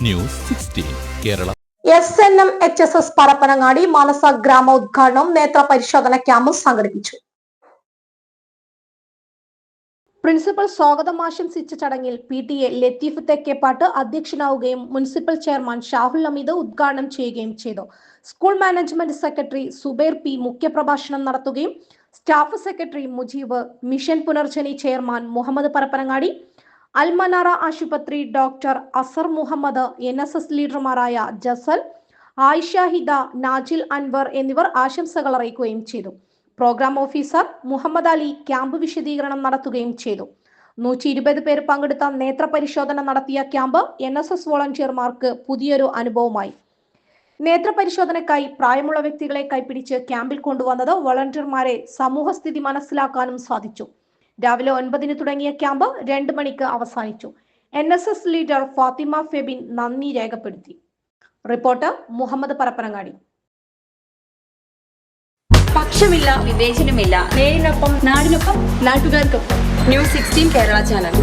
News 16 Kerala. SNM-HSS Parappanangadi മാനസ ഗ്രാമോദ്ഘാടനം നേത്ര പരിശോധന ക്യാമ്പ് സംഘടിപ്പിച്ചു. പ്രിൻസിപ്പൽ സ്വാഗതം ആശംസിച്ച ചടങ്ങിൽ PTA ലത്തീഫ് തെക്കേപ്പാട്ട് അധ്യക്ഷനാവുകയും മുനിസിപ്പൽ ചെയർമാൻ ഷാഹുൽ ഹമീദ് ഉദ്ഘാടനം ചെയ്യുകയും ചെയ്തു. School management secretary Zubair P മുഖ്യപ്രഭാഷണം നടത്തുകയും staff secretary Mujeeb, mission Punarjani chairman Muhammad Parappanangadi, Almanara ആശുപത്രി ഡോക്ടർ അസർ മുഹമ്മദ്, NSS ലീഡർമാരായ ജസൽ, ആയിഷ ഹിദ, നാജിൽ അൻവർ എന്നിവർ ആശംസകൾ അറിയിക്കുകയും ചെയ്തു. Programme officer Muhammad Ali camp വിശദീകരണം നടത്തുകയും ചെയ്തു. 120 പേർ പങ്കെടുത്ത നേത്ര പരിശോധന നടത്തിയ ക്യാമ്പ് NSS വോളണ്ടിയർമാർക്ക് പുതിയൊരു അനുഭവമായി. നേത്ര പരിശോധനയ്ക്കായി പ്രായമുള്ള വ്യക്തികളെ കൈപ്പിടിച്ച് ക്യാമ്പിൽ കൊണ്ടുവന്നത് വോളണ്ടിയർമാരെ സമൂഹസ്ഥിതി മനസ്സിലാക്കാനും സാധിച്ചു. രാവിലെ 9 തുടങ്ങിയ ക്യാമ്പ് 2 മണിക്ക് അവസാനിച്ചു. NSS ലീഡർ ഫാത്തിമ ഫെബിൻ നന്ദി രേഖപ്പെടുത്തി. റിപ്പോർട്ടർ മുഹമ്മദ് പരപ്പനങ്ങാടി. പക്ഷമില്ല, വിവേചനമില്ല. നേരിനൊപ്പം, നാടിനൊപ്പം, നാട്ടുകാർക്കൊപ്പം. News 16 Kerala channel.